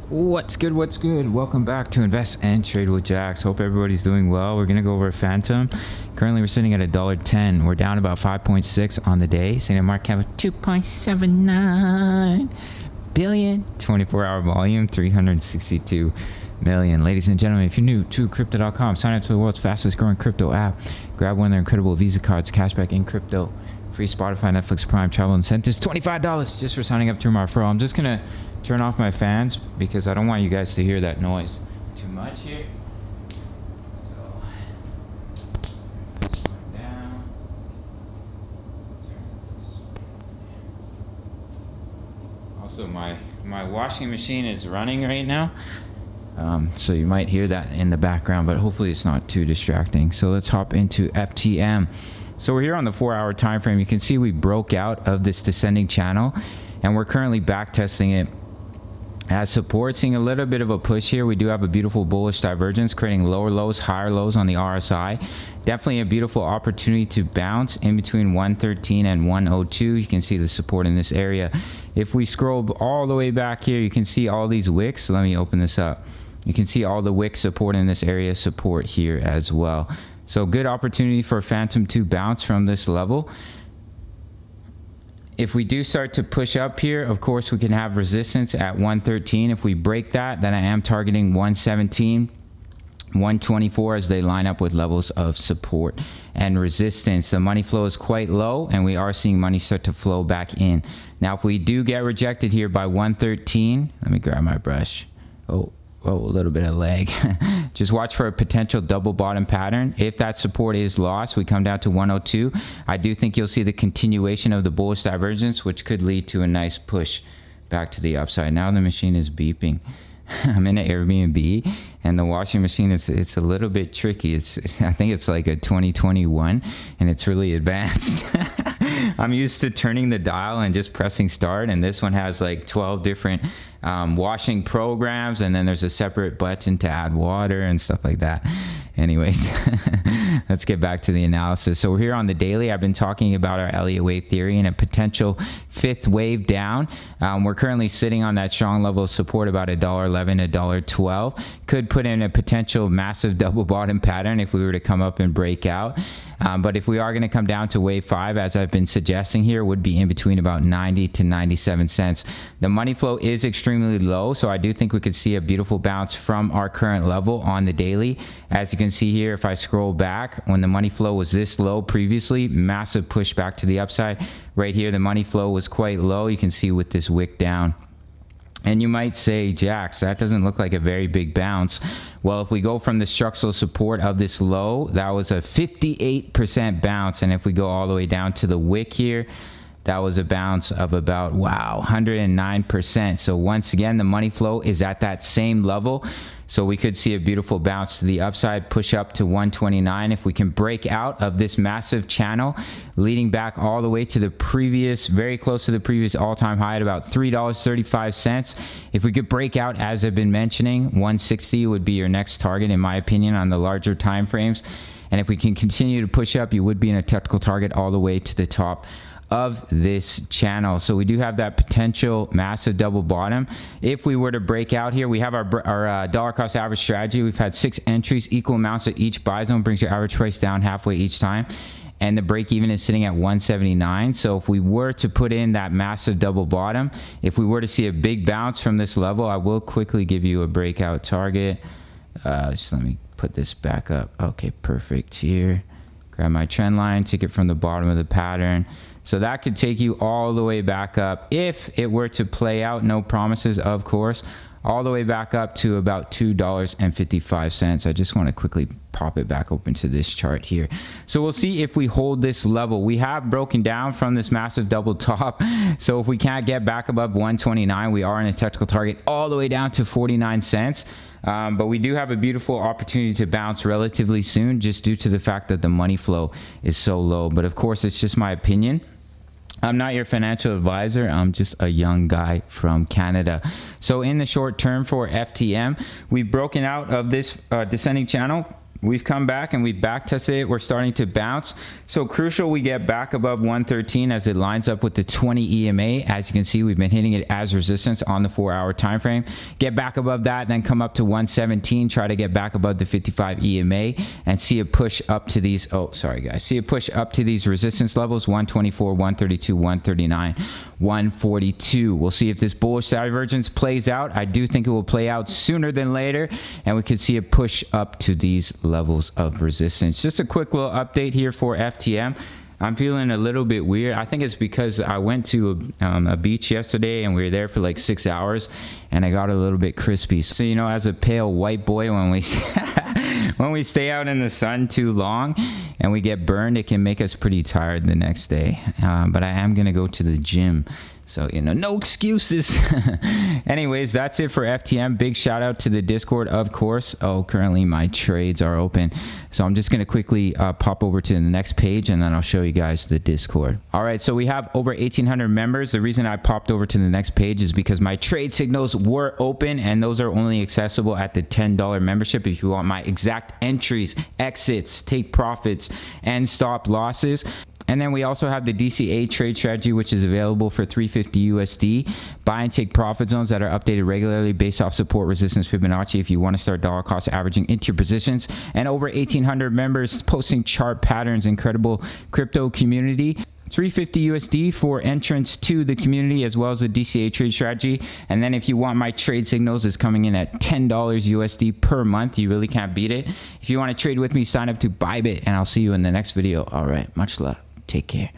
What's good? What's good? Welcome back to Invest and Trade with Jax. Hope everybody's doing well. We're gonna go over Fantom. Currently, we're sitting at $1.10. We're down about 5.6 on the day. Sitting at market cap of 2.79 billion. 24-hour volume 362 million. Ladies and gentlemen, if you're new to Crypto.com, sign up to the world's fastest growing crypto app. Grab one of their incredible Visa cards, cashback in crypto. Free Spotify, Netflix, Prime, travel incentives, $25 just for signing up through my referral. I'm just gonna turn off my fans because I don't want you guys to hear that noise too much here. So, turn this one down. Also, my washing machine is running right now. So you might hear that in the background, but hopefully it's not too distracting. So let's hop into FTM. So we're here on the 4-hour time frame. You can see we broke out of this descending channel and we're currently back testing it as support, seeing a little bit of a push here. We do have a beautiful bullish divergence, creating lower lows, higher lows on the RSI. Definitely a beautiful opportunity to bounce in between 113 and 102. You can see the support in this area. If we scroll all the way back here, you can see all these wicks. Let me open this up. You can see all the wick support in this area, support here as well. So good opportunity for Fantom to bounce from this level. If we do start to push up here, of course, we can have resistance at 113. If we break that, then I am targeting 117, 124 as they line up with levels of support and resistance. The money flow is quite low and we are seeing money start to flow back in. Now, if we do get rejected here by 113, let me grab my brush. Oh, a little bit of lag. Just watch for a potential double bottom pattern. If that support is lost, we come down to 102. I do think you'll see the continuation of the bullish divergence, which could lead to a nice push back to the upside. Now the machine is beeping. I'm in an Airbnb and the washing machine it's a little bit tricky. I think it's like a 2021 and it's really advanced. I'm used to turning the dial and just pressing start, and this one has like 12 different washing programs, and then there's a separate button to add water and stuff like that. Anyways, let's get back to the analysis. So we're here on the daily. I've been talking about our Elliott wave theory and a potential fifth wave down. We're currently sitting on that strong level of support about $1.11, $1.12. Could put in a potential massive double bottom pattern if we were to come up and break out. But if we are going to come down to wave 5, as I've been suggesting here, would be in between about 90 to 97 cents. The money flow is extremely low, so I do think we could see a beautiful bounce from our current level on the daily. As you can see here, if I scroll back, when the money flow was this low previously, massive push back to the upside. Right here, the money flow was quite low. You can see with this wick down. And you might say, Jax, that doesn't look like a very big bounce. Well, if we go from the structural support of this low, that was a 58% bounce. And if we go all the way down to the wick here, that was a bounce of about, wow, 109%. So once again, the money flow is at that same level. So we could see a beautiful bounce to the upside, push up to 129. If we can break out of this massive channel, leading back all the way to the previous, very close to the previous all-time high at about $3.35. If we could break out, as I've been mentioning, 160 would be your next target, in my opinion, on the larger time frames. And if we can continue to push up, you would be in a technical target all the way to the top of this channel. So we do have that potential massive double bottom. If we were to break out here, we have our dollar cost average strategy. We've had 6 entries, equal amounts at each buy zone, brings your average price down halfway each time. And the break even is sitting at 179. So if we were to put in that massive double bottom, if we were to see a big bounce from this level, I will quickly give you a breakout target. So let me put this back up. Okay, perfect. Here, grab my trend line, take it from the bottom of the pattern. So that could take you all the way back up, if it were to play out, no promises, of course, all the way back up to about $2.55. I just want to quickly pop it back open to this chart here. So we'll see if we hold this level. We have broken down from this massive double top. So if we can't get back above 129, we are in a technical target all the way down to 49 cents. But we do have a beautiful opportunity to bounce relatively soon, just due to the fact that the money flow is so low. But of course, it's just my opinion. I'm not your financial advisor. I'm just a young guy from Canada. So in the short term for FTM, we've broken out of this descending channel. we've come back and we've back tested it. We're starting to bounce. So crucial we get back above 113 as it lines up with the 20 EMA. As you can see, we've been hitting it as resistance on the 4-hour time frame. Get back above that, then come up to 117, try to get back above the 55 EMA and see a push up to these, oh sorry guys, see a push up to these resistance levels, 124, 132, 139, 142. We'll see if this bullish divergence plays out. I do think it will play out sooner than later, and we could see a push up to these levels of resistance. Just a quick little update here for FTM. I'm feeling a little bit weird. I think it's because I went to a beach yesterday and we were there for like 6 hours and I got a little bit crispy. So, you know, as a pale white boy, when we when we stay out in the sun too long and we get burned, it can make us pretty tired the next day. But I am gonna go to the gym. So, you know, no excuses. Anyways, that's it for FTM. Big shout out to the Discord, of course. Oh, currently my trades are open. So I'm just going to quickly pop over to the next page and then I'll show you guys the Discord. All right, so we have over 1,800 members. The reason I popped over to the next page is because my trade signals were open and those are only accessible at the $10 membership. If you want my exact entries, exits, take profits, and stop losses. And then we also have the DCA trade strategy, which is available for $350 USD. Buy and take profit zones that are updated regularly based off support, resistance, Fibonacci if you want to start dollar cost averaging into your positions. And over 1,800 members posting chart patterns, incredible crypto community. $350 USD for entrance to the community as well as the DCA trade strategy. And then if you want my trade signals, is coming in at $10 USD per month. You really can't beat it. If you want to trade with me, sign up to Bybit and I'll see you in the next video. All right, much love. Take care.